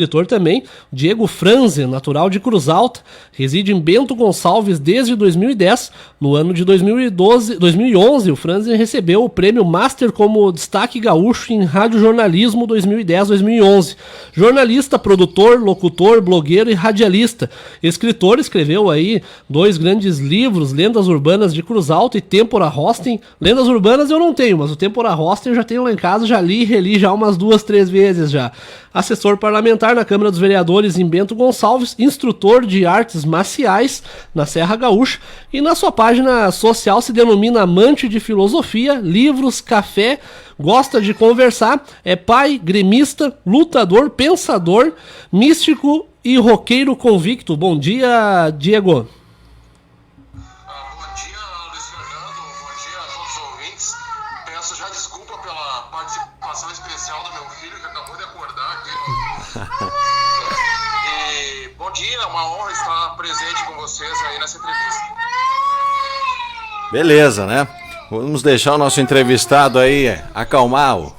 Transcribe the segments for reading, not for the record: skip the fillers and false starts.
escritor também, Diego Franzen, natural de Cruz Alta, reside em Bento Gonçalves desde 2010. No ano de 2011, o Franzen recebeu o prêmio Master como destaque gaúcho em radiojornalismo 2010-2011. Jornalista, produtor, locutor, blogueiro e radialista. Escritor, escreveu aí 2 grandes livros, Lendas Urbanas de Cruz Alta e Tempora Hosting. Lendas Urbanas eu não tenho, mas o Tempora Hosting eu já tenho lá em casa, já li e reli já umas 2, 3 vezes já. Assessor parlamentar na Câmara dos Vereadores em Bento Gonçalves, instrutor de artes marciais na Serra Gaúcha e na sua página social se denomina amante de filosofia, livros, café, gosta de conversar, é pai, gremista, lutador, pensador, místico e roqueiro convicto. Bom dia, Diego. Bom dia, Luiz Fernando. Bom dia a todos os ouvintes. Peço já desculpa pela participação especial do meu filho que acabou de acordar aqui. E bom dia, é uma honra estar presente com vocês aí nessa entrevista. Beleza, né? Vamos deixar o nosso entrevistado aí acalmar o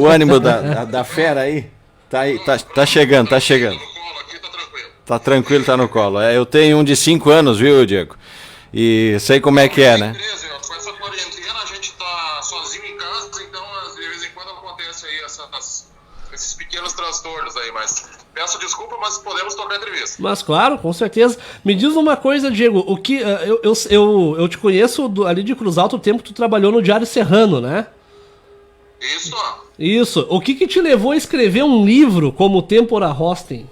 ânimo da fera aí. Tá chegando. Tá tranquilo. Tá tranquilo, tá no colo. Eu tenho um de 5 anos, viu, Diego? E sei como é que é, né? Com essa quarentena a gente tá sozinho em casa, então de vez em quando acontece aí esses pequenos transtornos aí, mas peço desculpa, mas podemos tocar a entrevista. Mas claro, com certeza. Me diz uma coisa, Diego, o que eu te conheço ali de Cruz Alta, o tempo que tu trabalhou no Diário Serrano, né? Isso. O que te levou a escrever um livro como Tempora Hosting?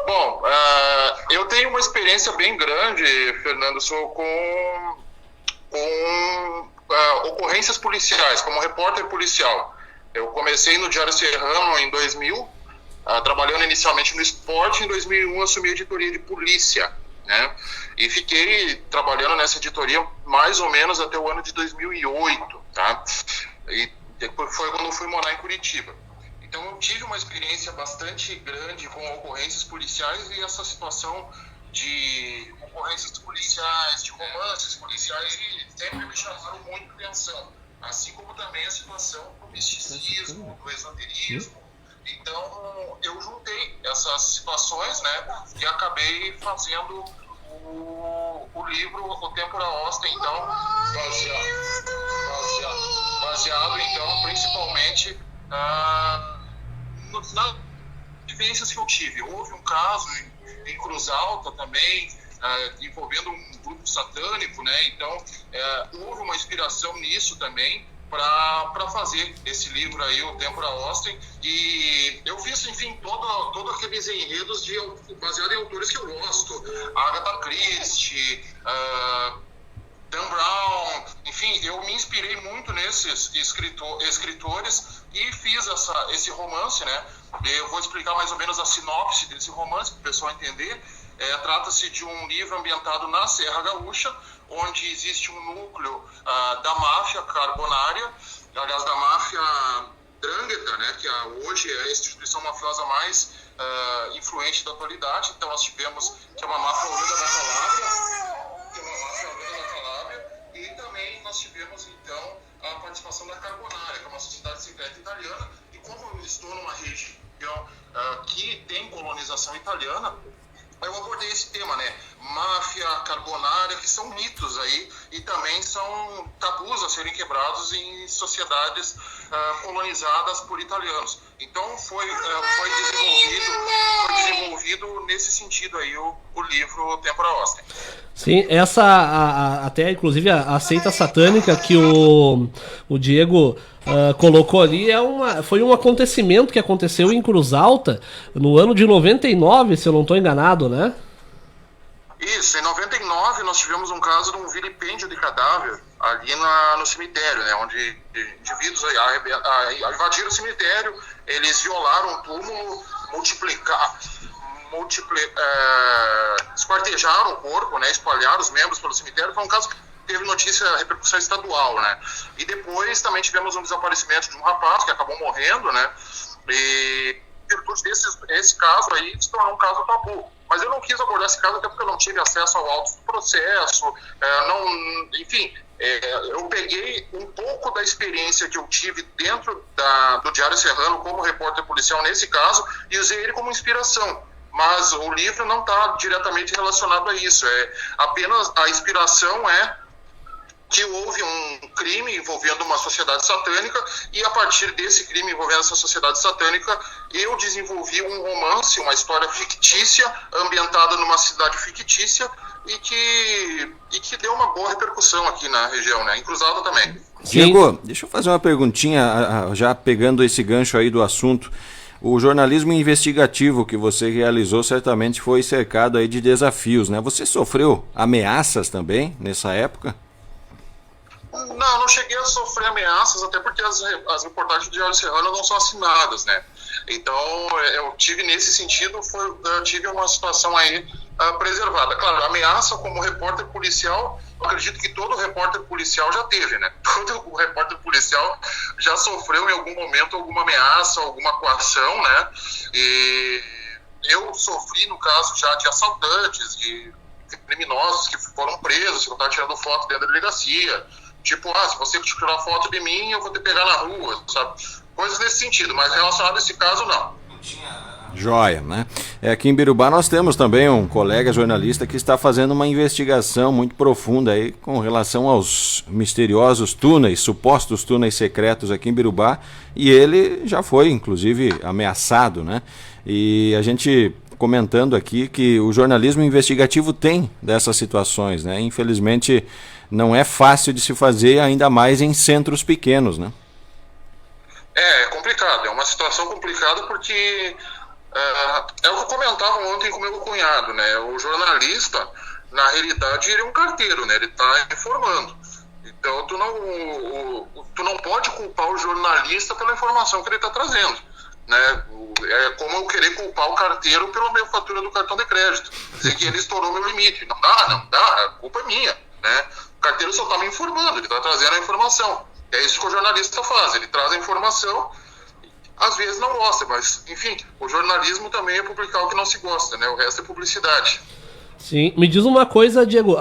Bom, eu tenho uma experiência bem grande, Fernando, com ocorrências policiais, como repórter policial. Eu comecei no Diário Serrano em 2000, trabalhando inicialmente no esporte. Em 2001 assumi a editoria de polícia, né? E fiquei trabalhando nessa editoria mais ou menos até o ano de 2008, tá? E depois foi quando eu fui morar em Curitiba. Então eu tive uma experiência bastante grande com ocorrências policiais, e essa situação de ocorrências policiais, de romances policiais, sempre me chamaram muito atenção. Assim como também a situação do misticismo, do esoterismo. Então eu juntei essas situações, né, e acabei fazendo o livro O Tempora Hosting, então, baseado então, principalmente nas vivências que eu tive. Houve um caso em Cruz Alta também, envolvendo um grupo satânico, né? Então, houve uma inspiração nisso também para fazer esse livro aí, O Tempora Hosting, e eu fiz, enfim, todo aqueles enredos baseado em autores que eu gosto, Agatha Christie, Dan Brown, enfim, eu me inspirei muito nesses escritores e fiz esse romance, né? Eu vou explicar mais ou menos a sinopse desse romance, para o pessoal entender. Trata-se de um livro ambientado na Serra Gaúcha, onde existe um núcleo da máfia carbonária, aliás, da máfia Drangheta, né, que hoje é a instituição mafiosa mais influente da atualidade. Então nós tivemos que é uma máfia unida da Calábria, e também nós tivemos então a participação da Carbonária, que é uma sociedade secreta italiana. E como eu estou numa região que tem colonização italiana, eu abordei esse tema, né? Máfia, carbonária, que são mitos aí e também são tabus a serem quebrados em sociedades colonizadas por italianos. Então foi desenvolvido nesse sentido aí o livro Tempora Hosting. Sim, até inclusive a seita satânica que o Diego colocou ali foi um acontecimento que aconteceu em Cruz Alta no ano de 99, se eu não estou enganado, né? Isso, em 99 nós tivemos um caso de um vilipêndio de cadáver ali no cemitério, né, onde indivíduos invadiram o cemitério, eles violaram o túmulo, esquartejaram o corpo, né, espalharam os membros pelo cemitério. Foi um caso que teve repercussão estadual, né? E depois também tivemos um desaparecimento de um rapaz que acabou morrendo, né? E em virtude esse caso aí se tornou um caso tabu. mas eu não quis abordar esse caso até porque eu não tive acesso ao auto do processo, enfim, eu peguei um pouco da experiência que eu tive dentro do Diário Serrano como repórter policial nesse caso e usei ele como inspiração. Mas o livro não está diretamente relacionado a isso. Apenas a inspiração que houve um crime envolvendo uma sociedade satânica e a partir desse crime envolvendo essa sociedade satânica eu desenvolvi um romance, uma história fictícia ambientada numa cidade fictícia e que deu uma boa repercussão aqui na região, né? Em Cruz Alta também. Diego, deixa eu fazer uma perguntinha, já pegando esse gancho aí do assunto. O jornalismo investigativo que você realizou certamente foi cercado aí de desafios, né? Você sofreu ameaças também nessa época? Não cheguei a sofrer ameaças, até porque as reportagens do Diário Serrano não são assinadas, né? Então, eu tive nesse sentido, eu tive uma situação aí preservada. Claro, ameaça como repórter policial, eu acredito que todo repórter policial já teve, né? Todo repórter policial já sofreu em algum momento alguma ameaça, alguma coação, né? E eu sofri, no caso, já de assaltantes, de criminosos que foram presos, que eu estava tirando foto dentro da delegacia. Tipo, se você tirar foto de mim, eu vou te pegar na rua, sabe? Coisas nesse sentido, mas relacionado a esse caso, não. Joia, né? Aqui em Birubá nós temos também um colega jornalista que está fazendo uma investigação muito profunda aí com relação aos misteriosos túneis, supostos túneis secretos aqui em Birubá, e ele já foi, inclusive, ameaçado, né? E a gente comentando aqui que o jornalismo investigativo tem dessas situações, né? Infelizmente não é fácil de se fazer, ainda mais em centros pequenos, né? É complicado, é uma situação complicada porque é o que eu comentava ontem com meu cunhado, né? O jornalista, na realidade, ele é um carteiro, né? Ele está informando. Então, tu não pode culpar o jornalista pela informação que ele está trazendo, né? É como eu querer culpar o carteiro pela minha fatura do cartão de crédito. Dizer que ele estourou meu limite. Não dá, a culpa é minha, né? O carteiro só está me informando, ele está trazendo a informação. É isso que o jornalista faz, ele traz a informação, às vezes não gosta, mas, enfim, o jornalismo também é publicar o que não se gosta, né? O resto é publicidade. Sim, me diz uma coisa, Diego,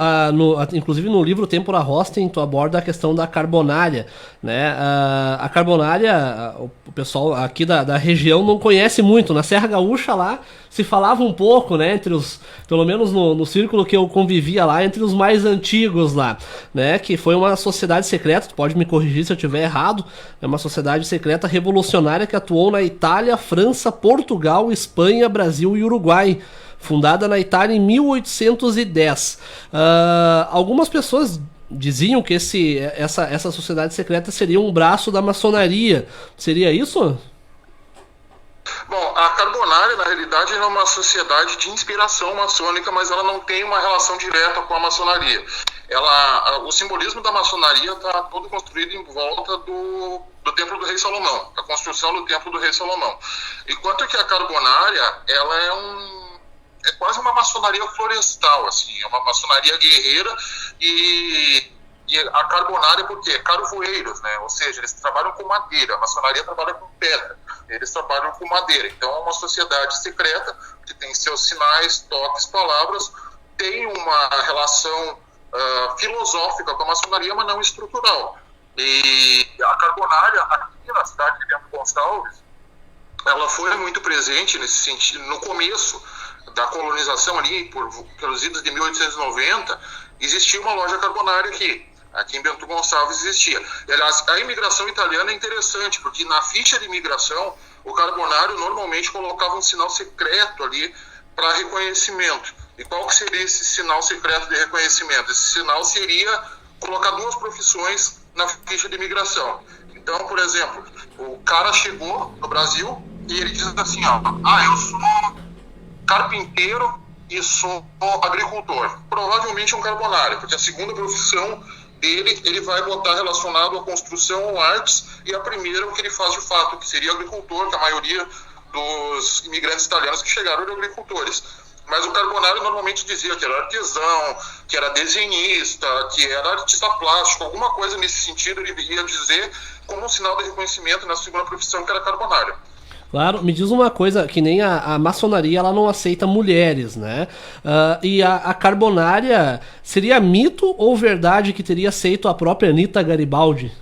inclusive no livro Tempora Hosting, tu aborda a questão da carbonária, né? A carbonária, o pessoal aqui da região não conhece muito. Na Serra Gaúcha lá se falava um pouco, né? Pelo menos no círculo que eu convivia lá, entre os mais antigos lá, né? Que foi uma sociedade secreta, tu pode me corrigir se eu estiver errado, é uma sociedade secreta revolucionária que atuou na Itália, França, Portugal, Espanha, Brasil e Uruguai. Fundada na Itália em 1810. Algumas pessoas diziam que essa sociedade secreta seria um braço da maçonaria. Seria isso? Bom, a Carbonária, na realidade, é uma sociedade de inspiração maçônica, mas ela não tem uma relação direta com a maçonaria. O simbolismo da maçonaria está todo construído em volta do Templo do Rei Salomão, a construção do Templo do Rei Salomão. Enquanto que a Carbonária, ela é quase uma maçonaria florestal, assim, é uma maçonaria guerreira e a Carbonária, por quê? Carvoeiros, né? Ou seja, eles trabalham com madeira, a maçonaria trabalha com pedra, eles trabalham com madeira. Então é uma sociedade secreta que tem seus sinais, toques, palavras, tem uma relação filosófica com a maçonaria, mas não estrutural. E a Carbonária, aqui na cidade de Bento Gonçalves, ela foi muito presente nesse sentido, no começo da colonização ali, pelos idos de 1890, existia uma loja Carbonária aqui em Bento Gonçalves existia. Aliás, a imigração italiana é interessante, porque na ficha de imigração, o Carbonário normalmente colocava um sinal secreto ali para reconhecimento. E qual que seria esse sinal secreto de reconhecimento? Esse sinal seria colocar 2 profissões na ficha de imigração. Então, por exemplo, o cara chegou no Brasil e ele diz assim, eu sou carpinteiro e sou agricultor. Provavelmente um carbonário, porque a segunda profissão dele, ele vai botar relacionado à construção ou artes, e a primeira o que ele faz de fato, que seria agricultor, que a maioria dos imigrantes italianos que chegaram eram agricultores. Mas o carbonário normalmente dizia que era artesão, que era desenhista, que era artista plástico, alguma coisa nesse sentido ele ia dizer como um sinal de reconhecimento na segunda profissão, que era carbonário. Claro, me diz uma coisa, que nem a maçonaria, ela não aceita mulheres, né? E a Carbonária, seria mito ou verdade que teria aceito a própria Anita Garibaldi?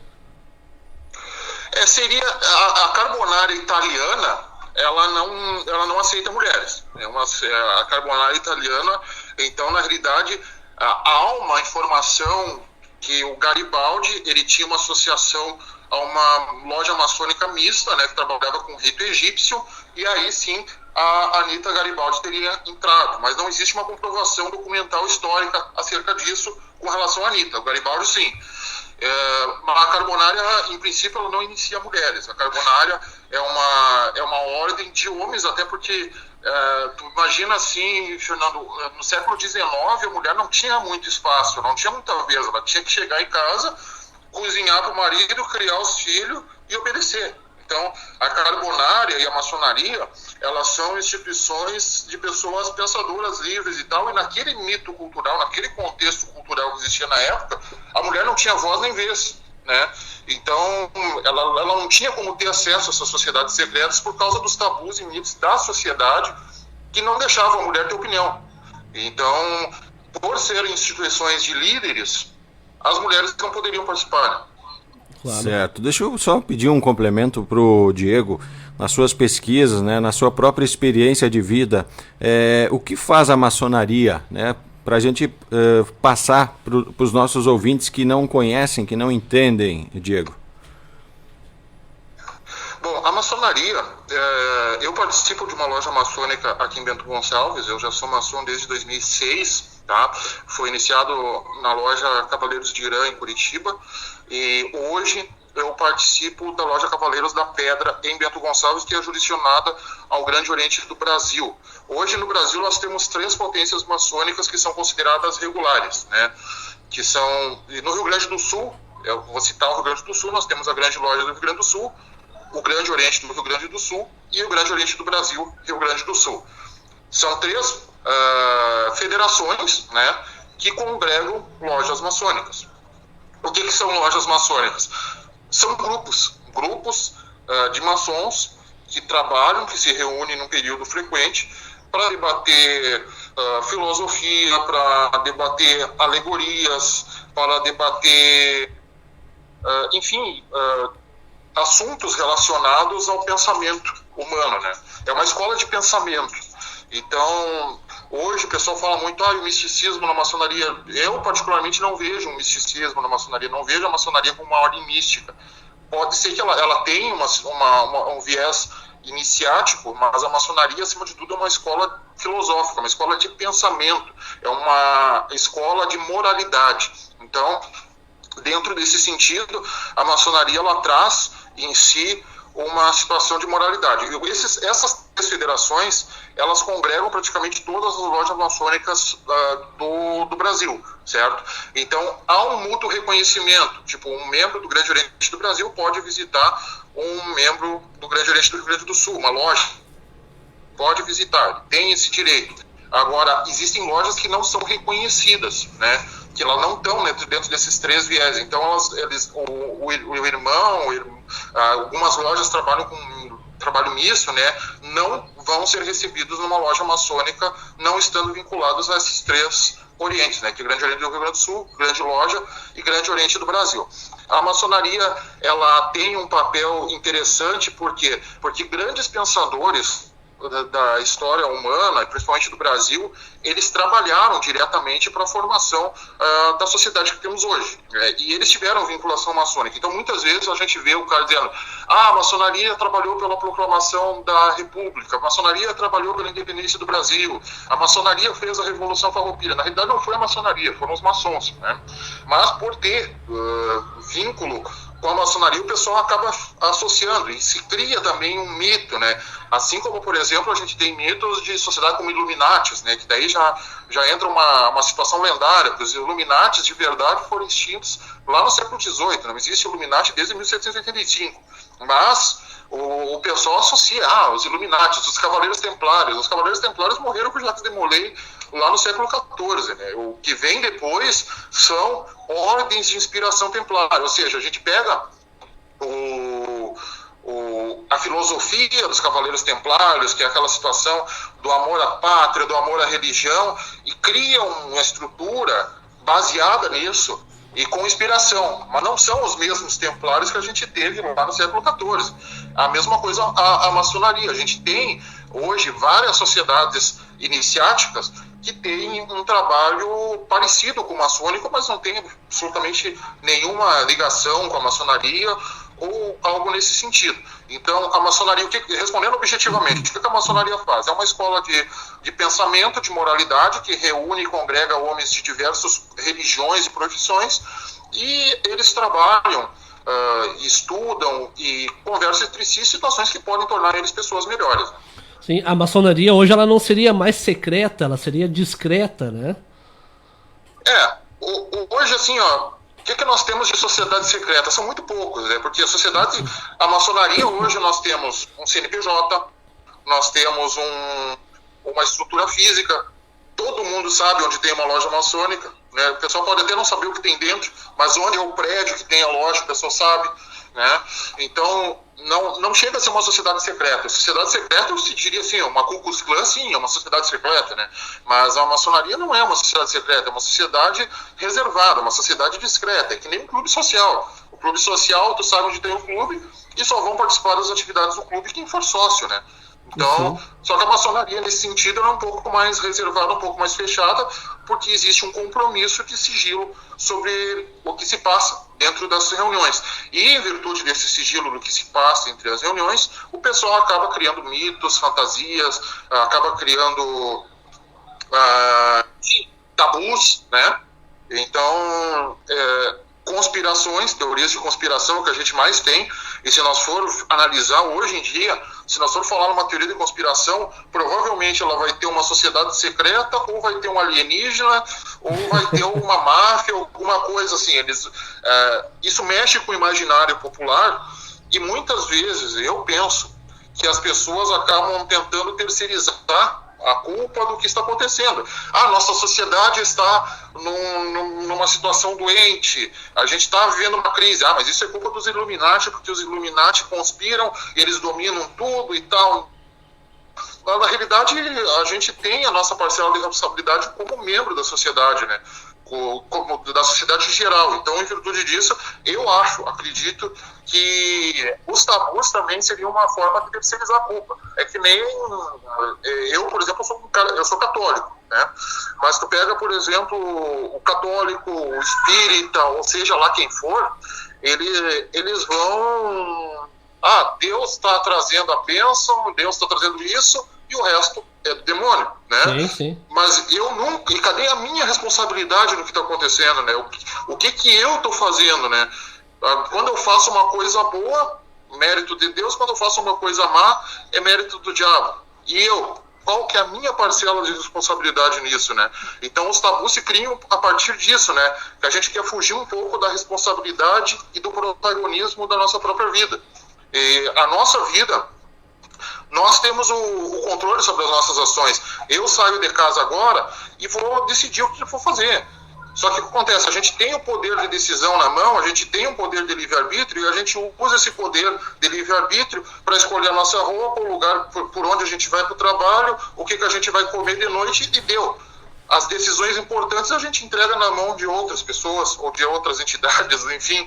Seria a Carbonária italiana, ela não aceita mulheres. A Carbonária italiana, então, na realidade, há uma informação que o Garibaldi, ele tinha uma associação a uma loja maçônica mista, né, que trabalhava com rito egípcio, e aí sim a Anita Garibaldi teria entrado, mas não existe uma comprovação documental histórica acerca disso com relação à Anita. O Garibaldi sim. A Carbonária, em princípio, ela não inicia mulheres. A Carbonária é uma ordem de homens, até porque tu imagina assim, Fernando, no século XIX a mulher não tinha muito espaço, não tinha muita vez, ela tinha que chegar em casa, cozinhar para o marido, criar os filhos e obedecer. Então, a Carbonária e a maçonaria, elas são instituições de pessoas pensadoras livres e tal, e naquele mito cultural, naquele contexto cultural que existia na época, a mulher não tinha voz nem vez, né? Então, ela não tinha como ter acesso a essas sociedades secretas por causa dos tabus e mitos da sociedade que não deixavam a mulher ter opinião. Então, por serem instituições de líderes, as mulheres não poderiam participar, né? Claro. Certo. Deixa eu só pedir um complemento para o Diego, nas suas pesquisas, né, na sua própria experiência de vida, o que faz a maçonaria, né, para a gente passar para os nossos ouvintes que não conhecem, que não entendem, Diego? Bom, a maçonaria, eu participo de uma loja maçônica aqui em Bento Gonçalves, eu já sou maçom desde 2006, tá? Foi iniciado na loja Cavaleiros de Irã, em Curitiba, e hoje eu participo da loja Cavaleiros da Pedra, em Bento Gonçalves, que é jurisdicionada ao Grande Oriente do Brasil. Hoje no Brasil nós temos 3 potências maçônicas que são consideradas regulares, né? Que são, no Rio Grande do Sul, eu vou citar o Rio Grande do Sul, nós temos a Grande Loja do Rio Grande do Sul, o Grande Oriente do Rio Grande do Sul e o Grande Oriente do Brasil, Rio Grande do Sul. São 3 federações, né, que congregam lojas maçônicas. O que são lojas maçônicas? São grupos de maçons que trabalham, que se reúnem num período frequente para debater filosofia, para debater alegorias, para debater, assuntos relacionados ao pensamento humano, né? É uma escola de pensamento. Então, hoje o pessoal fala muito, o misticismo na maçonaria. Eu, particularmente, não vejo um misticismo na maçonaria, não vejo a maçonaria como uma ordem mística. Pode ser que ela tenha um viés iniciático, mas a maçonaria, acima de tudo, é uma escola filosófica, uma escola de pensamento, é uma escola de moralidade. Então, dentro desse sentido, a maçonaria ela traz em si uma situação de moralidade. Essas 3 federações, elas congregam praticamente todas as lojas maçônicas do Brasil, certo? Então, há um mútuo reconhecimento, tipo, um membro do Grande Oriente do Brasil pode visitar um membro do Grande Oriente do Rio Grande do Sul, uma loja, pode visitar, tem esse direito. Agora, existem lojas que não são reconhecidas, né? Que elas não estão dentro desses 3 viés. Então, o irmão, algumas lojas trabalham com trabalho misto, né? Não vão ser recebidos numa loja maçônica, não estando vinculados a esses 3 orientes, né? Que é Grande Oriente do Rio Grande do Sul, Grande Loja e Grande Oriente do Brasil. A maçonaria, ela tem um papel interessante, por quê? Porque grandes pensadores da história humana, principalmente do Brasil, eles trabalharam diretamente para a formação da sociedade que temos hoje. E eles tiveram vinculação maçônica. Então, muitas vezes a gente vê o cara dizendo a maçonaria trabalhou pela proclamação da República, a maçonaria trabalhou pela independência do Brasil, a maçonaria fez a Revolução Farroupilha. Na realidade, não foi a maçonaria, foram os maçons, né? Mas, por ter vínculo com a maçonaria, o pessoal acaba associando e se cria também um mito, né? Assim como, por exemplo, a gente tem mitos de sociedade como Illuminatis, né? Que daí já entra uma situação lendária, porque os Illuminatis de verdade foram extintos lá no século XVIII, não existe Illuminati desde 1785, mas o pessoal associa os Illuminatis, os Cavaleiros Templários morreram por Jacques de Molay lá no século XIV, né? O que vem depois são ordens de inspiração templária, ou seja, a gente pega a filosofia dos Cavaleiros Templários, que é aquela situação do amor à pátria, do amor à religião, e criam uma estrutura baseada nisso e com inspiração, mas não são os mesmos templários que a gente teve lá no século XIV. A mesma coisa a maçonaria. A gente tem hoje várias sociedades iniciáticas que têm um trabalho parecido com o maçônico, mas não tem absolutamente nenhuma ligação com a maçonaria ou algo nesse sentido. Então, a maçonaria, respondendo objetivamente, o que a maçonaria faz? É uma escola de pensamento, de moralidade, que reúne e congrega homens de diversas religiões e profissões, e eles trabalham, estudam e conversam entre si situações que podem tornar eles pessoas melhores. Sim, a maçonaria hoje ela não seria mais secreta, ela seria discreta, né? Hoje, assim, o que nós temos de sociedade secreta? São muito poucos, né? Porque a maçonaria hoje nós temos um CNPJ, nós temos uma estrutura física, todo mundo sabe onde tem uma loja maçônica, né? O pessoal pode até não saber o que tem dentro, mas onde é o prédio que tem a loja, o pessoal sabe, né? Então, não chega a ser uma sociedade secreta. A sociedade secreta, eu diria assim, uma Ku Klux Klan, sim, é uma sociedade secreta, né? Mas a maçonaria não é uma sociedade secreta, é uma sociedade reservada, uma sociedade discreta, é que nem um clube social. O clube social, tu sabe onde tem o clube e só vão participar das atividades do clube quem for sócio, né? Então, só que a maçonaria, nesse sentido, ela é um pouco mais reservada, um pouco mais fechada, porque existe um compromisso de sigilo sobre o que se passa dentro das reuniões. E, em virtude desse sigilo do que se passa entre as reuniões, o pessoal acaba criando mitos, fantasias, acaba criando tabus, né? Então, conspirações, teorias de conspiração que a gente mais tem, e se nós formos analisar hoje em dia, se nós formos falar numa teoria de conspiração, provavelmente ela vai ter uma sociedade secreta, ou vai ter um alienígena, ou vai ter uma máfia, alguma coisa assim. Isso mexe com o imaginário popular, e muitas vezes eu penso que as pessoas acabam tentando terceirizar a culpa do que está acontecendo. Nossa sociedade está numa situação doente, a gente está vivendo uma crise. Mas isso é culpa dos Illuminati, porque os Illuminati conspiram, eles dominam tudo e tal. Na realidade, a gente tem a nossa parcela de responsabilidade como membro da sociedade, né? Da sociedade em geral. Então, em virtude disso, acredito que os tabus também seriam uma forma de terceirizar a culpa. É que nem eu, por exemplo, eu sou católico, né? Mas tu pega, por exemplo, o católico, o espírita, ou seja lá quem for, eles vão... Deus está trazendo a bênção, Deus está trazendo isso, e o resto é do demônio, né? Sim, sim. Mas eu nunca... E cadê a minha responsabilidade no que está acontecendo, né? O que eu estou fazendo, né? Quando eu faço uma coisa boa, mérito de Deus. Quando eu faço uma coisa má, é mérito do diabo. E qual que é a minha parcela de responsabilidade nisso, né? Então os tabus se criam a partir disso, né? Que a gente quer fugir um pouco da responsabilidade e do protagonismo da nossa própria vida. E a nossa vida, nós temos o controle sobre as nossas ações. Eu saio de casa agora e vou decidir o que eu vou fazer. Só que o que acontece? A gente tem o poder de decisão na mão, a gente tem um poder de livre-arbítrio e a gente usa esse poder de livre-arbítrio para escolher a nossa roupa, o lugar por onde a gente vai para o trabalho, o que a gente vai comer de noite e deu. As decisões importantes a gente entrega na mão de outras pessoas ou de outras entidades, enfim.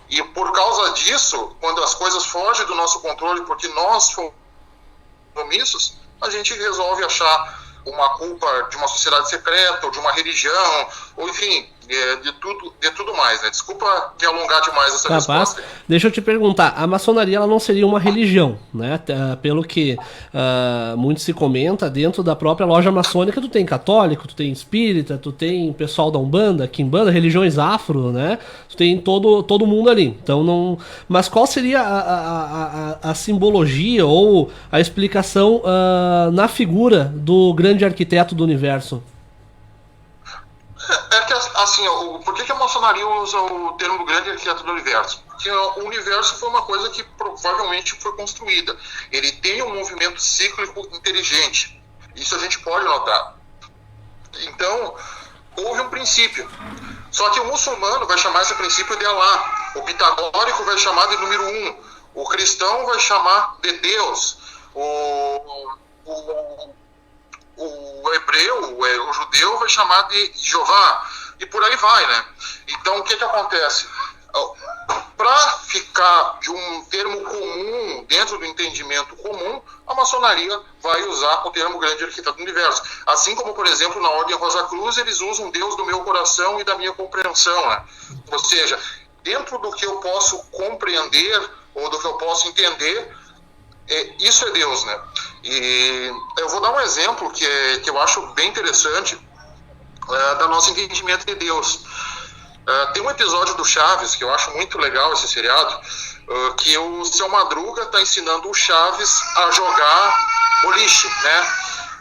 E por causa disso, quando as coisas fogem do nosso controle, porque nós fomos omissos, a gente resolve achar uma culpa de uma sociedade secreta, ou de uma religião, ou enfim, de tudo mais, né? Desculpa me alongar demais essa resposta. Deixa eu te perguntar, a maçonaria ela não seria uma religião, né? Pelo que muito se comenta, dentro da própria loja maçônica tu tem católico, tu tem espírita, tu tem pessoal da Umbanda, Quimbanda, religiões afro, né? Tu tem todo mundo ali. Então não... Mas qual seria a simbologia ou a explicação na figura do grande arquiteto do universo? Que assim, por que a maçonaria usa o termo grande arquiteto do universo? Porque o universo foi uma coisa que provavelmente foi construída. Ele tem um movimento cíclico inteligente. Isso a gente pode notar. Então, houve um princípio. Só que o muçulmano vai chamar esse princípio de Alá. O pitagórico vai chamar de número 1. O cristão vai chamar de Deus. O hebreu, o judeu vai chamar de Jeová. E por aí vai, né? Então, o que acontece? Para ficar de um termo comum, dentro do entendimento comum, a maçonaria vai usar o termo grande arquiteto do universo. Assim como, por exemplo, na Ordem Rosa Cruz, eles usam Deus do meu coração e da minha compreensão, né? Ou seja, dentro do que eu posso compreender ou do que eu posso entender, isso é Deus, né? E eu vou dar um exemplo que eu acho bem interessante do nosso entendimento de Deus. Tem um episódio do Chaves, que eu acho muito legal esse seriado, que o Seu Madruga está ensinando o Chaves a jogar boliche, né?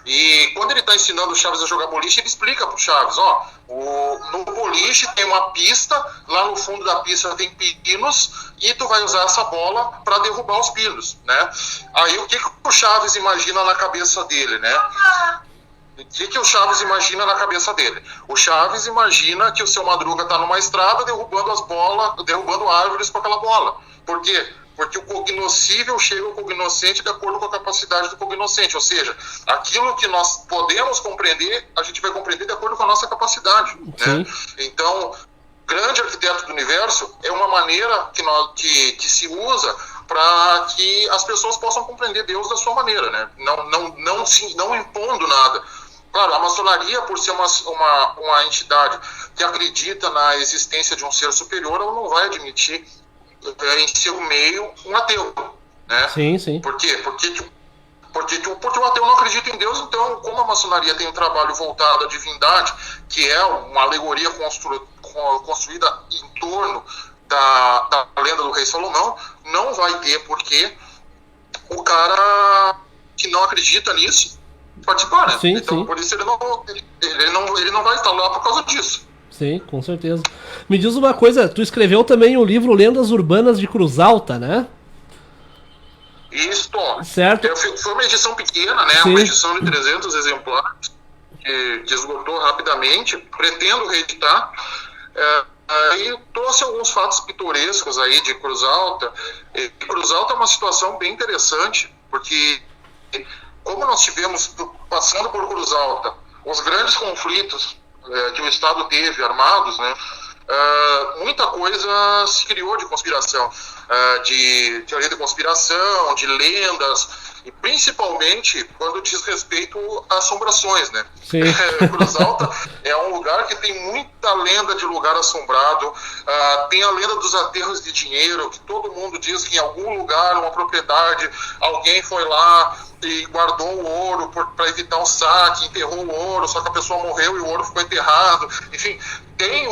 E quando ele está ensinando o Chaves a jogar boliche, ele explica pro Chaves, no boliche tem uma pista, lá no fundo da pista tem pinos, e tu vai usar essa bola para derrubar os pinos, né? Aí o que o Chaves imagina na cabeça dele, né? O que o Chaves imagina na cabeça dele? O Chaves imagina que o Seu Madruga está numa estrada derrubando árvores com aquela bola. Por quê? Porque o cognoscível chega ao cognoscente de acordo com a capacidade do cognoscente. Ou seja, aquilo que nós podemos compreender, a gente vai compreender de acordo com a nossa capacidade. Né? Então, grande arquiteto do universo é uma maneira que se usa para que as pessoas possam compreender Deus da sua maneira, né? Não impondo nada. Claro, a maçonaria, por ser uma entidade que acredita na existência de um ser superior, ela não vai admitir em seu meio um ateu, né? Sim. Por quê? Porque o ateu não acredita em Deus. Então, como a maçonaria tem um trabalho voltado à divindade, que é uma alegoria construída em torno da lenda do rei Salomão, não vai ter porquê o cara que não acredita nisso participar, né? Então, por isso ele não vai estar lá por causa disso. Sim, com certeza. Me diz uma coisa, tu escreveu também o livro Lendas Urbanas de Cruz Alta, né? Isso. Certo. Foi uma edição pequena, né? Sim. Uma edição de 300 exemplares, que esgotou rapidamente. Pretendo reeditar. E trouxe alguns fatos pitorescos aí de Cruz Alta. E Cruz Alta é uma situação bem interessante, porque como nós tivemos, passando por Cruz Alta, os grandes conflitos que o Estado teve armados, né? Muita coisa se criou de conspiração, de teoria de conspiração, de lendas, e principalmente quando diz respeito a assombrações, né? Cruz Alta é um lugar que tem muita lenda de lugar assombrado. Tem a lenda dos aterros de dinheiro, que todo mundo diz que em algum lugar, uma propriedade, alguém foi lá e guardou o ouro para evitar o saque, enterrou o ouro, só que a pessoa morreu e o ouro ficou enterrado. Enfim, tem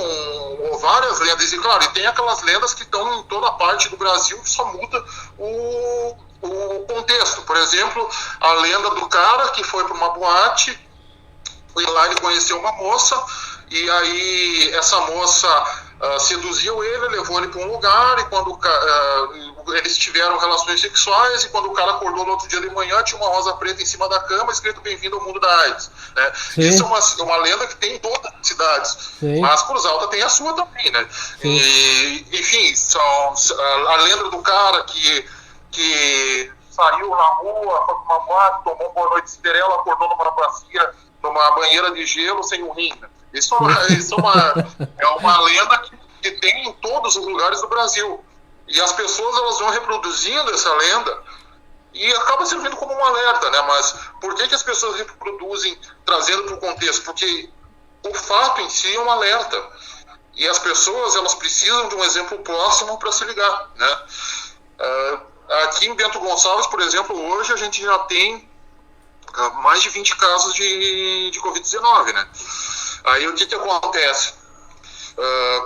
várias lendas, e claro, e tem aquelas lendas que estão em toda parte do Brasil, que só muda o contexto. Por exemplo, a lenda do cara que foi para uma boate, e lá ele conheceu uma moça, e aí essa moça seduziu ele, levou ele para um lugar, e quando eles tiveram relações sexuais, e quando o cara acordou no outro dia de manhã, tinha uma rosa preta em cima da cama, escrito "Bem-vindo ao mundo da AIDS", né? Isso é uma lenda que tem em todas as cidades. Mas Cruz Alta tem a sua também, né? E, enfim, a lenda do cara que saiu na rua, foi para uma boate, tomou uma boa noite de Cinderela, acordou numa banheira de gelo sem um rim. Isso é uma lenda que tem em todos os lugares do Brasil. E as pessoas elas vão reproduzindo essa lenda e acaba servindo como um alerta, né? Mas por que as pessoas reproduzem, trazendo para o contexto? Porque o fato em si é um alerta. E as pessoas elas precisam de um exemplo próximo para se ligar, né? Aqui em Bento Gonçalves, por exemplo, hoje a gente já tem mais de 20 casos de Covid-19, né? Aí o que acontece?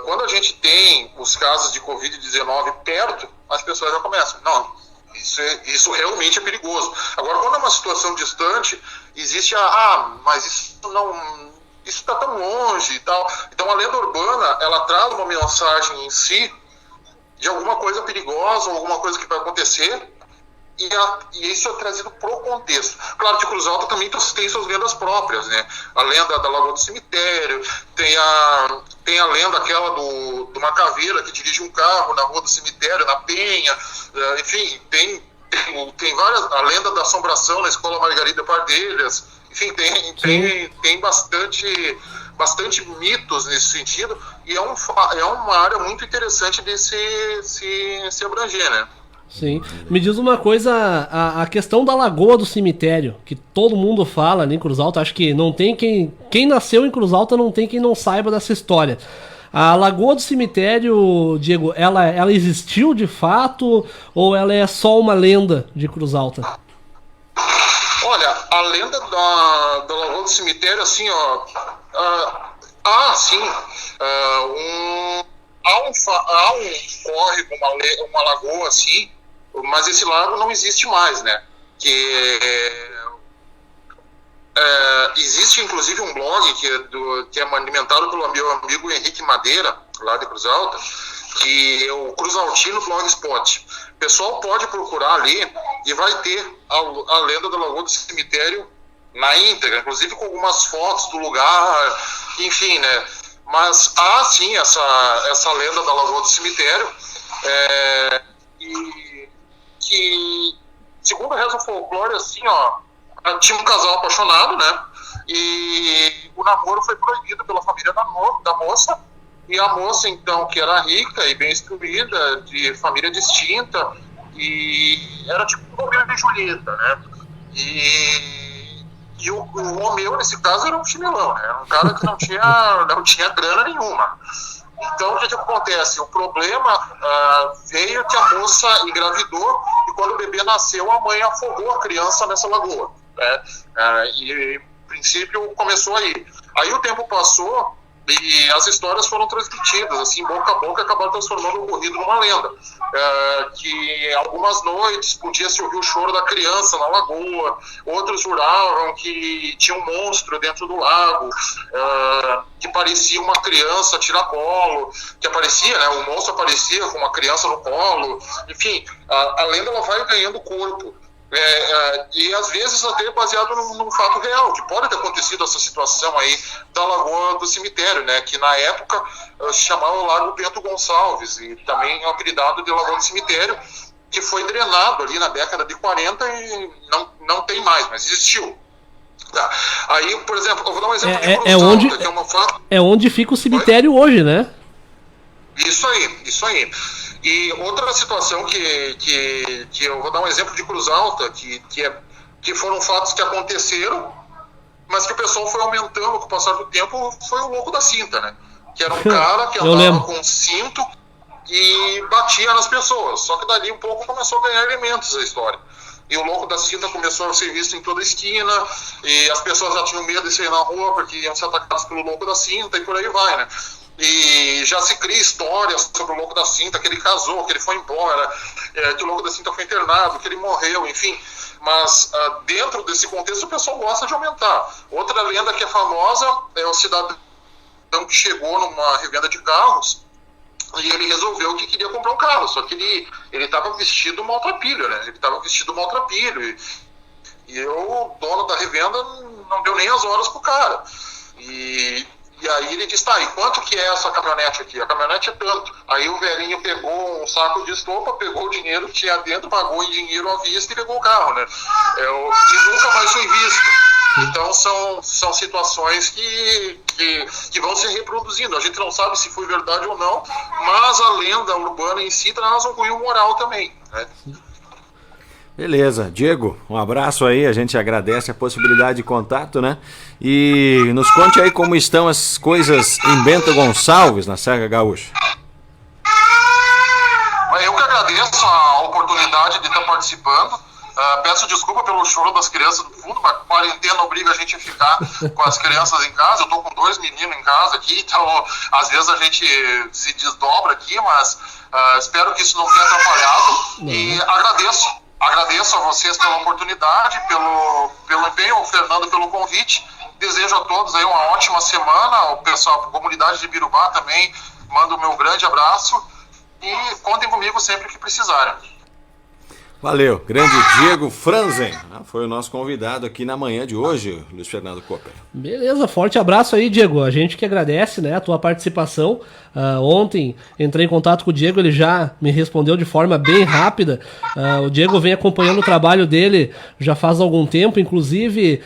Quando a gente tem os casos de Covid-19 perto, as pessoas já começam, não, isso realmente é perigoso. Agora, quando é uma situação distante, existe mas isso está tão longe e tal. Então a lenda urbana, ela traz uma mensagem em si de alguma coisa perigosa, alguma coisa que vai acontecer, e isso é trazido pro contexto. Claro que Cruz Alta também tem suas lendas próprias, né? A lenda da Lagoa do Cemitério, tem a lenda aquela de uma caveira que dirige um carro na Rua do Cemitério, na Penha, enfim, tem várias, a lenda da assombração na Escola Margarida Pardelhas, enfim, tem bastante mitos nesse sentido, e é uma área muito interessante de se abranger, né? Sim. Me diz uma coisa, a questão da Lagoa do Cemitério, que todo mundo fala ali em Cruz Alta, acho que não tem quem nasceu em Cruz Alta não tem quem não saiba dessa história. A Lagoa do Cemitério, Diego, ela existiu de fato ou ela é só uma lenda de Cruz Alta? Olha, a lenda da Lagoa do Cemitério, assim, ó, há um córrego, uma lagoa assim, mas esse lago não existe mais, né? Existe inclusive um blog que é alimentado pelo meu amigo Henrique Madeira, lá de Cruz Alta, que é o Cruzaltino Blogspot. O pessoal pode procurar ali e vai ter a lenda da Lagoa do Cemitério na íntegra, inclusive com algumas fotos do lugar, enfim, né? Mas há sim essa lenda da Lagoa do Cemitério, que, segundo reza o folclore, assim, ó, tinha um casal apaixonado, né? E o namoro foi proibido pela família da moça, e a moça, então, que era rica e bem instruída, de família distinta, e era tipo um Romeu e Julieta, né? E o Romeu, nesse caso, era um chinelão, né? Era um cara que não tinha grana nenhuma. Então, o que acontece? O problema veio que a moça engravidou e quando o bebê nasceu, a mãe afogou a criança nessa lagoa, né? E, em princípio, começou aí. Aí o tempo passou e as histórias foram transmitidas, assim, boca a boca, acabaram transformando o ocorrido numa lenda. Que algumas noites podia se ouvir o choro da criança na lagoa, outros juravam que tinha um monstro dentro do lago, que parecia uma criança tiracolo, que aparecia, né, o monstro aparecia com uma criança no colo, enfim, a lenda ela vai ganhando corpo. E às vezes até baseado num fato real, que pode ter acontecido essa situação aí da Lagoa do Cemitério, né, que na época se chamava o Lago Bento Gonçalves, e também é apelidado de Lagoa do Cemitério, que foi drenado ali na década de 40 e não tem mais, mas existiu. Tá. Aí, por exemplo, eu vou dar um exemplo de Cruz Alta, que é uma fato... É onde fica o cemitério hoje, né? Isso aí. E outra situação que eu vou dar um exemplo de Cruz Alta, que foram fatos que aconteceram, mas que o pessoal foi aumentando com o passar do tempo, foi o Louco da Cinta, né? Que era um cara que andava com cinto e batia nas pessoas. Só que dali um pouco começou a ganhar elementos a história. E o Louco da Cinta começou a ser visto em toda a esquina, e as pessoas já tinham medo de sair na rua porque iam ser atacadas pelo Louco da Cinta, e por aí vai, né? E já se cria histórias sobre o Louco da Cinta, que ele casou, que ele foi embora, que o Louco da Cinta foi internado, que ele morreu, enfim. Mas dentro desse contexto o pessoal gosta de aumentar. Outra lenda que é famosa é o cidadão que chegou numa revenda de carros e ele resolveu que queria comprar um carro, só que ele estava vestido maltrapilho, né? Ele estava vestido maltrapilho e o dono da revenda não deu nem as horas pro cara. E aí ele disse, tá, e quanto que é essa caminhonete aqui? A caminhonete é tanto. Aí o velhinho pegou um saco de estopa, pegou o dinheiro que tinha dentro, pagou em dinheiro à vista e pegou o carro, né? E nunca mais foi visto. Então são situações que vão se reproduzindo. A gente não sabe se foi verdade ou não, mas a lenda urbana em si traz um cunho moral também, né? Beleza, Diego, um abraço aí, a gente agradece a possibilidade de contato, né? E nos conte aí como estão as coisas em Bento Gonçalves, na Serra Gaúcha. Eu que agradeço a oportunidade de estar participando. Peço desculpa pelo choro das crianças do fundo, mas a quarentena obriga a gente a ficar com as crianças em casa. Eu estou com 2 meninos em casa aqui, então às vezes a gente se desdobra aqui, mas espero que isso não tenha atrapalhado. E agradeço a vocês pela oportunidade, pelo empenho, ao Fernando pelo convite. Desejo a todos aí uma ótima semana, o pessoal, a comunidade de Birubá também, mando o meu grande abraço e contem comigo sempre que precisarem. Valeu, grande Diego Franzen, foi o nosso convidado aqui na manhã de hoje, Luiz Fernando Cooper. Beleza, forte abraço aí, Diego. A gente que agradece, né, a tua participação. Ontem entrei em contato com o Diego, ele já me respondeu de forma bem rápida. O Diego vem acompanhando o trabalho dele já faz algum tempo, inclusive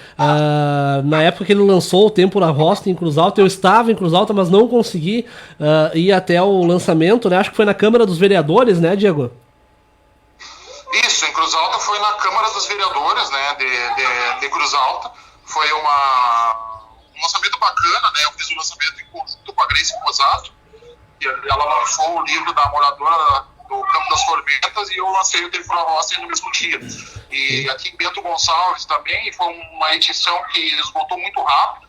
na época que ele lançou o Tempo na Roça em Cruz Alta, eu estava em Cruz Alta, mas não consegui ir até o lançamento, né? Acho que foi na Câmara dos Vereadores, né, Diego? Isso, em Cruz Alta foi na Câmara dos Vereadores, né, de Cruz Alta. Foi um lançamento bacana, né? Eu fiz o lançamento em conjunto com a Grace Posato. Ela lançou o livro da moradora do Campo das Tormentas e eu lancei o Tempo na Roça no mesmo dia. E aqui em Bento Gonçalves também foi uma edição que esgotou muito rápido,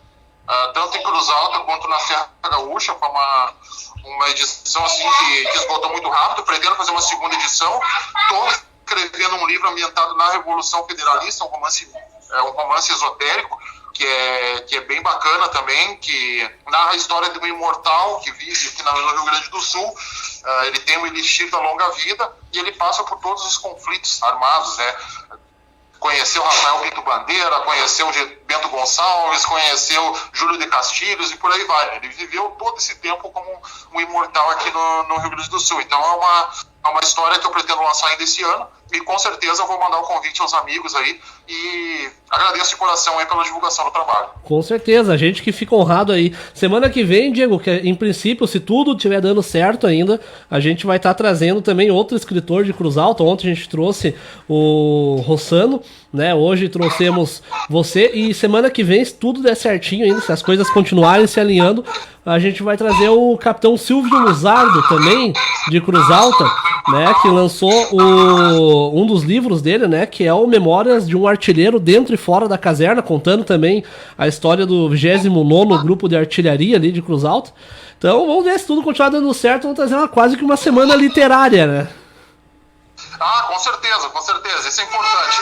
tanto em Cruz Alta quanto na Serra Gaúcha. Foi uma edição assim que esgotou muito rápido. Pretendo fazer uma segunda edição. Escrevendo um livro ambientado na Revolução Federalista, um romance esotérico, que é bem bacana também, que narra a história de um imortal que vive aqui no Rio Grande do Sul. Ele tem um elixir da longa vida e ele passa por todos os conflitos armados, né? Conheceu Rafael Pinto Bandeira, conheceu Bento Gonçalves, conheceu Júlio de Castilhos e por aí vai. Ele viveu todo esse tempo como um imortal aqui no Rio Grande do Sul. Então é uma história que eu pretendo lançar ainda esse ano e com certeza eu vou mandar o convite aos amigos aí e agradeço de coração aí pela divulgação do trabalho. Com certeza, a gente que fica honrado aí. Semana que vem, Diego, que em princípio, se tudo estiver dando certo ainda, a gente vai estar trazendo também outro escritor de Cruz Alta. Ontem a gente trouxe o Rossano, né? Hoje trouxemos você e semana que vem, se tudo der certinho ainda, se as coisas continuarem se alinhando, a gente vai trazer o capitão Silvio Luzardo também, de Cruz Alta, né? Que lançou um dos livros dele, né? Que é o Memórias de um Artilheiro Dentro e Fora da Caserna, contando também a história do 29º Grupo de Artilharia ali de Cruz Alta. Então vamos ver se tudo continuar dando certo, vamos trazer quase que uma semana literária, né? Com certeza, com certeza. Isso é importante.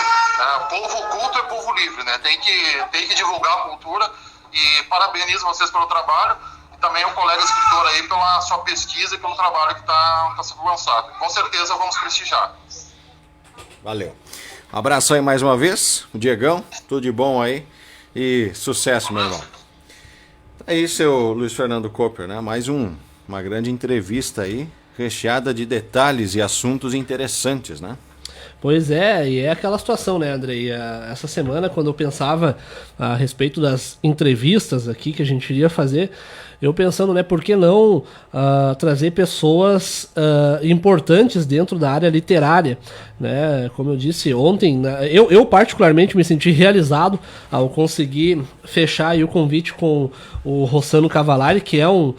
Povo culto é povo livre, né? Tem que divulgar a cultura e parabenizo vocês pelo trabalho e também o colega escritor aí pela sua pesquisa e pelo trabalho que está sendo lançado. Com certeza vamos prestigiar. Valeu. Um abraço aí mais uma vez, o Diegão, tudo de bom aí e sucesso, meu irmão. É isso, seu Luiz Fernando Cooper, né? Mais uma grande entrevista aí, recheada de detalhes e assuntos interessantes, né? Pois é, e é aquela situação, né, Andrei? Essa semana, quando eu pensava a respeito das entrevistas aqui que a gente iria fazer, eu pensando, né, por que não trazer pessoas importantes dentro da área literária, né? Como eu disse ontem, né, eu particularmente me senti realizado ao conseguir fechar aí o convite com o Rossano Cavallari, que é um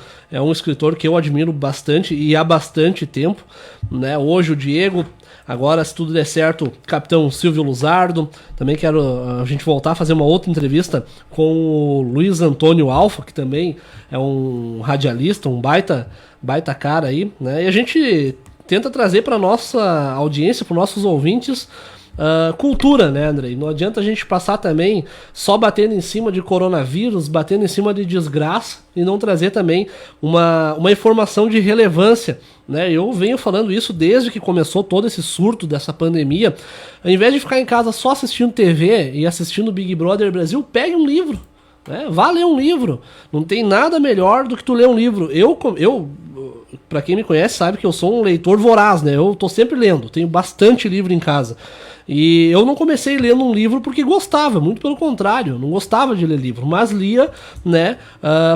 escritor que eu admiro bastante e há bastante tempo, né? Hoje o Diego... Agora, se tudo der certo, capitão Silvio Luzardo. Também quero a gente voltar a fazer uma outra entrevista com o Luiz Antônio Alfa, que também é um radialista, um baita cara aí, né? E a gente tenta trazer para nossa audiência, para nossos ouvintes, cultura, né, Andrei? Não adianta a gente passar também só batendo em cima de coronavírus, batendo em cima de desgraça e não trazer também uma informação de relevância, né? Eu venho falando isso desde que começou todo esse surto dessa pandemia. Ao invés de ficar em casa só assistindo TV e assistindo Big Brother Brasil, pegue um livro, né? Vá ler um livro. Não tem nada melhor do que tu ler um livro. Eu para quem me conhece sabe que eu sou um leitor voraz, né? Eu tô sempre lendo, tenho bastante livro em casa. E eu não comecei lendo um livro porque gostava, muito pelo contrário, não gostava de ler livro, mas lia, né,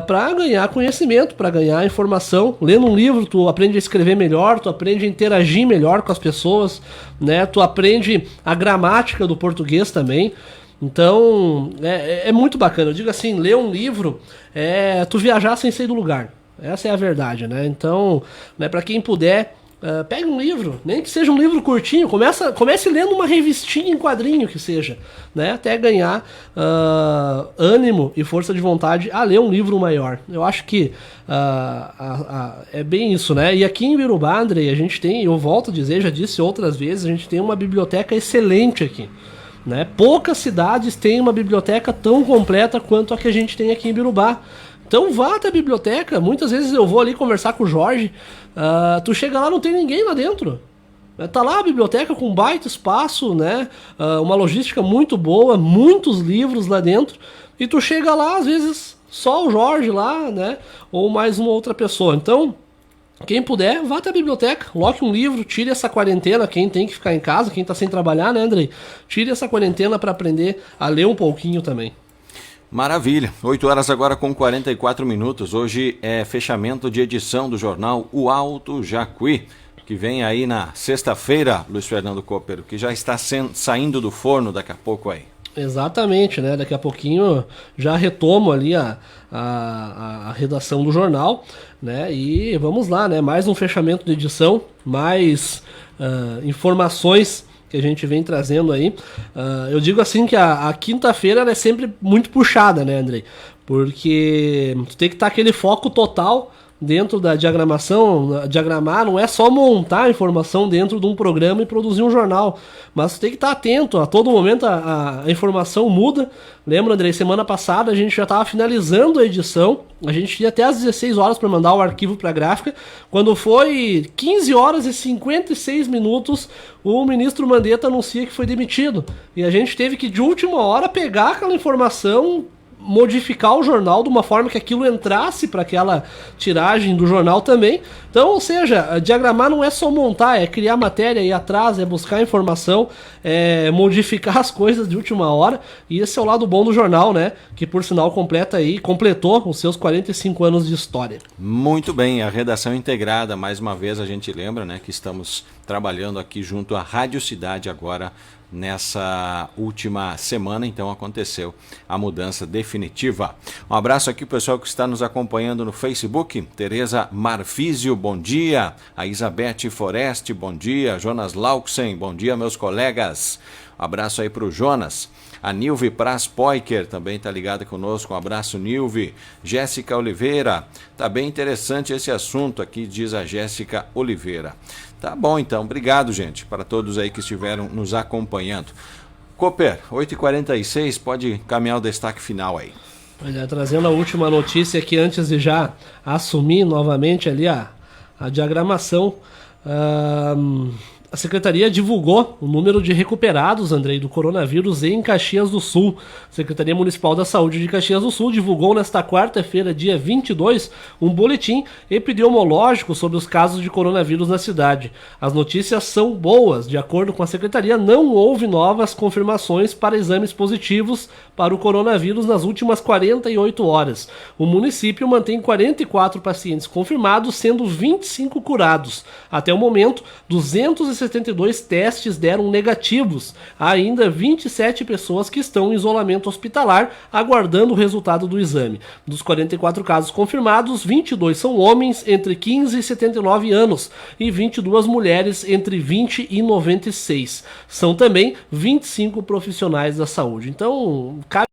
para ganhar conhecimento, para ganhar informação. Lendo um livro, tu aprende a escrever melhor, tu aprende a interagir melhor com as pessoas, né, tu aprende a gramática do português também. Então, é muito bacana. Eu digo assim, ler um livro é tu viajar sem sair do lugar. Essa é a verdade, né? Então, né, para quem puder, pegue um livro, nem que seja um livro curtinho, comece lendo uma revistinha em quadrinho que seja, né, até ganhar ânimo e força de vontade a ler um livro maior. Eu acho que é bem isso, né? E aqui em Birubá, Andrei, a gente tem, eu volto a dizer, já disse outras vezes, a gente tem uma biblioteca excelente aqui, né? Poucas cidades têm uma biblioteca tão completa quanto a que a gente tem aqui em Birubá. Então vá até a biblioteca. Muitas vezes eu vou ali conversar com o Jorge, tu chega lá, não tem ninguém lá dentro. Tá lá a biblioteca com um baita espaço, né? Uma logística muito boa, muitos livros lá dentro, e tu chega lá, às vezes, só o Jorge lá, né? Ou mais uma outra pessoa. Então, quem puder, vá até a biblioteca, coloque um livro, tire essa quarentena, quem tem que ficar em casa, quem tá sem trabalhar, né, Andrei? Tire essa quarentena para aprender a ler um pouquinho também. Maravilha, 8 horas agora com 44 minutos. Hoje é fechamento de edição do jornal O Alto Jacuí, que vem aí na sexta-feira, Luiz Fernando Cooper, que já está saindo do forno daqui a pouco aí. Exatamente, né? Daqui a pouquinho já retomo ali a redação do jornal, né? E vamos lá, né? Mais um fechamento de edição, mais informações que a gente vem trazendo aí. Eu digo assim que a quinta-feira é sempre muito puxada, né, Andrei? Porque tu tem que estar aquele foco total dentro da diagramação. Diagramar não é só montar a informação dentro de um programa e produzir um jornal, mas você tem que estar atento, a todo momento a informação muda. Lembra, Andrei, semana passada a gente já estava finalizando a edição, a gente tinha até às 16 horas para mandar o arquivo para a gráfica, quando foi 15 horas e 56 minutos, o ministro Mandetta anuncia que foi demitido, e a gente teve que de última hora pegar aquela informação, modificar o jornal de uma forma que aquilo entrasse para aquela tiragem do jornal também. Então, ou seja, diagramar não é só montar, é criar matéria, ir atrás, é buscar informação, é modificar as coisas de última hora, e esse é o lado bom do jornal, né? Que por sinal completou os seus 45 anos de história. Muito bem, a redação integrada, mais uma vez a gente lembra, né, que estamos trabalhando aqui junto à Rádio Cidade agora. Nessa última semana, então, aconteceu a mudança definitiva. Um abraço aqui pro pessoal que está nos acompanhando no Facebook. Tereza Marfísio, bom dia. A Isabete Foreste, bom dia. Jonas Lauxen, bom dia, meus colegas. Um abraço aí pro Jonas. A Nilve Praz Poiker também está ligada conosco. Um abraço, Nilve. Jéssica Oliveira. Tá bem interessante esse assunto aqui, diz a Jéssica Oliveira. Tá bom, então. Obrigado, gente, para todos aí que estiveram nos acompanhando. Cooper, 8h46, pode caminhar o destaque final aí. Olha, trazendo a última notícia aqui, antes de já assumir novamente ali a diagramação. A Secretaria divulgou o número de recuperados, Andrei, do coronavírus em Caxias do Sul. A Secretaria Municipal da Saúde de Caxias do Sul divulgou nesta quarta-feira, dia 22, um boletim epidemiológico sobre os casos de coronavírus na cidade. As notícias são boas. De acordo com a Secretaria, não houve novas confirmações para exames positivos para o coronavírus nas últimas 48 horas. O município mantém 44 pacientes confirmados, sendo 25 curados. Até o momento, 272 testes deram negativos. Há ainda 27 pessoas que estão em isolamento hospitalar, aguardando o resultado do exame. Dos 44 casos confirmados, 22 são homens entre 15 e 79 anos e 22 mulheres entre 20 e 96. São também 25 profissionais da saúde. Então,